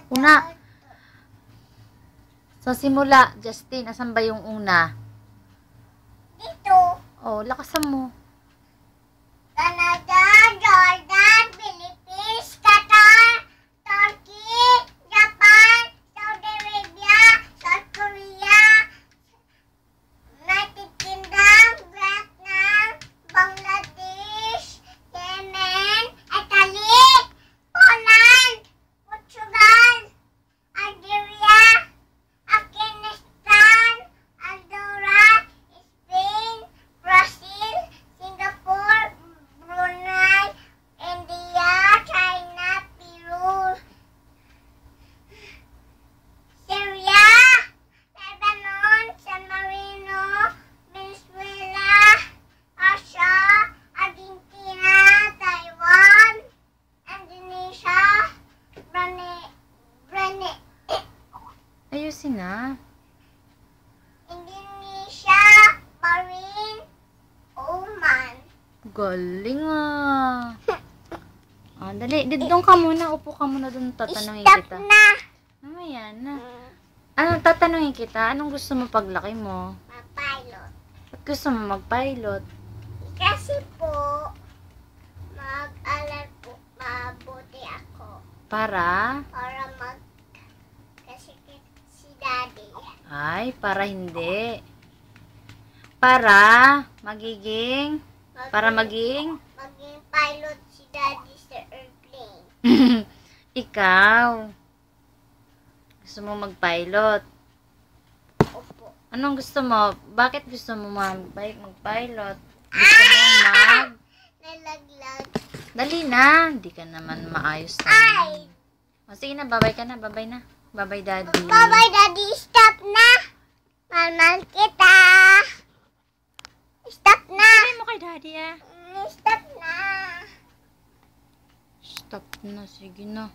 Una. Sa simula, Justin, asan ba yung una? Dito. Oh, lakasan mo. Canada, Jordan, Philippines, Qatar, Turkey, Japan, Saudi Arabia, South Korea, United Kingdom, Vietnam, Bangladesh, Yemen, Italy, Poland, Portugal, Algeria, Afghanistan, Andorra, Spain, Brazil, Singapore, Brunei, India, China, Peru, Syria, Lebanon, San Marino, Venezuela, Russia, Argentina, Taiwan, Indonesia, Brunei, Ayusin na. Indonesia, Bahrain, Oman. Galing ah. Ah, dali. Doon ka muna. Upo ka muna doon. Tatanungin Stop kita. na. Mamaya na. Anong tatanungin kita? Anong gusto mo paglaki mo? Mapilot. Ba't gusto mo mag-pilot? Kasi po, mag-aral po mabuti ako. Para? Kasi si Daddy. Ay, para hindi. Para magiging Maging pilot si Daddy sa airplane. ikaw. Gusto mo mag-pilot? Opo. Anong gusto mo? Bakit gusto mo mag-pilot? Gusto mo Nalaglag. Dali na. Hindi ka naman maayos na. Ay! O, sige na, babay ka na. Babay na. Babay, Daddy. Bye-bye, Daddy. Stop na. Mahal kita. Stop na. Babay mo kay Daddy, ah. Stop na. Stop na. Sige na.